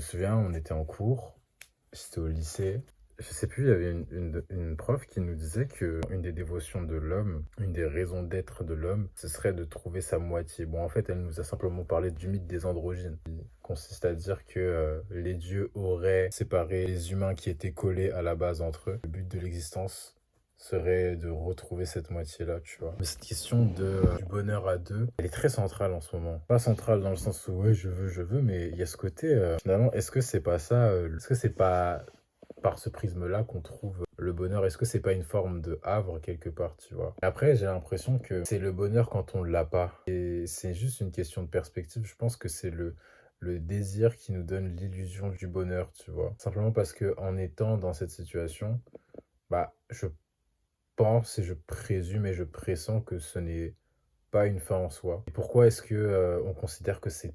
Je me souviens, on était en cours, c'était au lycée. Je sais plus, il y avait une prof qui nous disait que une des dévotions de l'homme, une des raisons d'être de l'homme, ce serait de trouver sa moitié. Bon, en fait, elle nous a simplement parlé du mythe des androgynes, qui consiste à dire que les dieux auraient séparé les humains qui étaient collés à la base entre eux. Le but de l'existence serait de retrouver cette moitié-là, tu vois. Mais cette question du bonheur à deux, elle est très centrale en ce moment. Pas centrale dans le sens où, ouais, je veux, mais il y a ce côté, finalement, est-ce que c'est pas ça, est-ce que c'est pas par ce prisme-là qu'on trouve le bonheur? Est-ce que c'est pas une forme de havre quelque part, tu vois? Après, j'ai l'impression que c'est le bonheur quand on l'a pas. Et c'est juste une question de perspective. Je pense que c'est le désir qui nous donne l'illusion du bonheur, tu vois. Simplement parce que en étant dans cette situation, bah, je pense et je présume et je pressens que ce n'est pas une fin en soi. Et pourquoi est-ce que on considère que c'est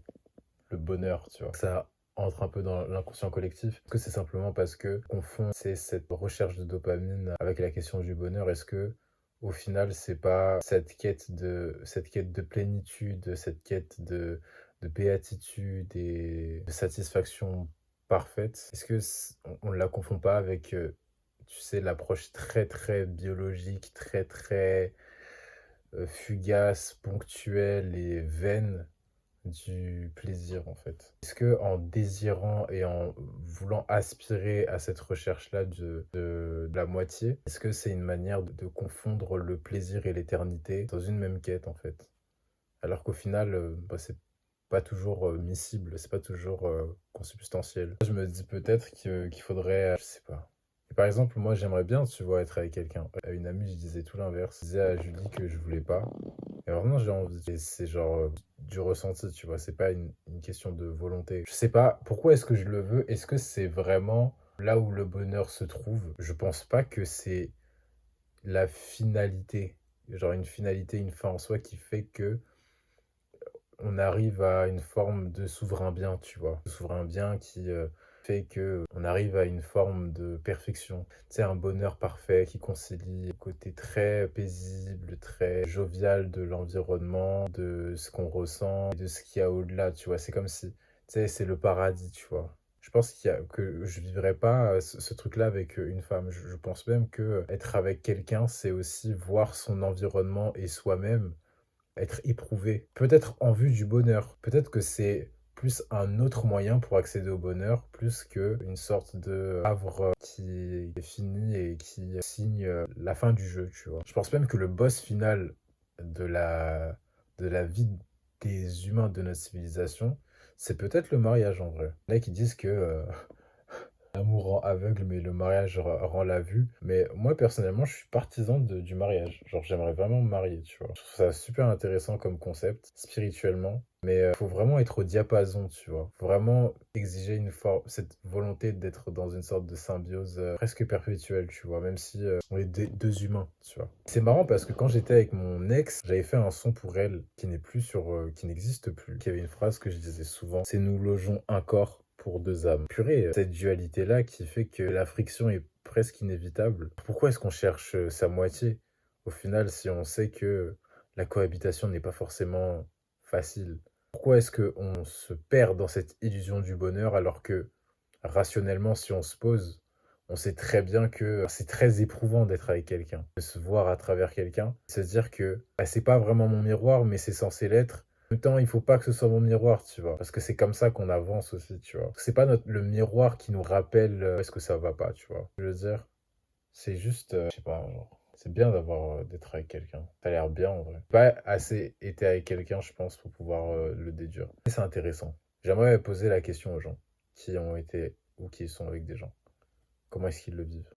le bonheur, tu vois? Ça entre un peu dans l'inconscient collectif. Est-ce que c'est simplement parce que on confond cette recherche de dopamine avec la question du bonheur? Est-ce que au final, c'est pas cette quête de plénitude, cette quête de béatitude et de satisfaction parfaite? Est-ce que on la confond pas avec tu sais, l'approche très très biologique, très très fugace, ponctuelle et vaine du plaisir, en fait? Est-ce que en désirant et en voulant aspirer à cette recherche-là de la moitié, est-ce que c'est une manière de confondre le plaisir et l'éternité dans une même quête, en fait? Alors qu'au final, bah, c'est pas toujours miscible, c'est pas toujours consubstantiel. Je me dis peut-être qu'il faudrait, je sais pas. Et par exemple, moi, j'aimerais bien, tu vois, être avec quelqu'un. À une amie, je disais tout l'inverse. Je disais à Julie que je voulais pas. Et vraiment, j'ai envie. Et c'est genre du ressenti, tu vois. C'est pas une question de volonté. Je sais pas pourquoi est-ce que je le veux. Est-ce que c'est vraiment là où le bonheur se trouve? Je pense pas que c'est la finalité. Genre une finalité, une fin en soi qui fait que on arrive à une forme de souverain bien, tu vois. Souverain bien qui fait que on arrive à une forme de perfection. Tu sais, un bonheur parfait qui concilie le côté très paisible, très jovial de l'environnement, de ce qu'on ressent, et de ce qu'il y a au-delà, tu vois. C'est comme si, tu sais, c'est le paradis, tu vois. Je pense que je vivrais pas ce truc-là avec une femme. Je pense même que être avec quelqu'un, c'est aussi voir son environnement et soi-même être éprouvé, peut-être en vue du bonheur. Peut-être que c'est plus un autre moyen pour accéder au bonheur, plus qu'une sorte de havre qui est fini et qui signe la fin du jeu, tu vois. Je pense même que le boss final de de la vie des humains de notre civilisation, c'est peut-être le mariage en vrai. Il y en a qui disent que l'amour rend aveugle, mais le mariage rend la vue. Mais moi, personnellement, je suis partisan du mariage. Genre, j'aimerais vraiment me marier, tu vois. Je trouve ça super intéressant comme concept, spirituellement. Mais faut vraiment être au diapason, tu vois. Faut vraiment exiger cette volonté d'être dans une sorte de symbiose presque perpétuelle, tu vois. Même si on est deux humains, tu vois. C'est marrant parce que quand j'étais avec mon ex, j'avais fait un son pour elle qui n'est plus qui n'existe plus. Qui avait une phrase que je disais souvent, c'est nous logeons un corps pour deux âmes. Purée, cette dualité-là qui fait que la friction est presque inévitable. Pourquoi est-ce qu'on cherche sa moitié? Au final, si on sait que la cohabitation n'est pas forcément facile. Pourquoi est-ce qu'on se perd dans cette illusion du bonheur alors que rationnellement, si on se pose, on sait très bien que c'est très éprouvant d'être avec quelqu'un, de se voir à travers quelqu'un, se dire que bah, c'est pas vraiment mon miroir, mais c'est censé l'être. En même temps, il faut pas que ce soit mon miroir, tu vois, parce que c'est comme ça qu'on avance aussi, tu vois. C'est pas le miroir qui nous rappelle est-ce que ça va pas, tu vois. Je veux dire, c'est juste, je sais pas, genre, c'est bien d'être avec quelqu'un. Ça a l'air bien en vrai. Pas assez été avec quelqu'un, je pense, pour pouvoir le déduire. Mais c'est intéressant. J'aimerais poser la question aux gens qui ont été ou qui sont avec des gens. Comment est-ce qu'ils le vivent?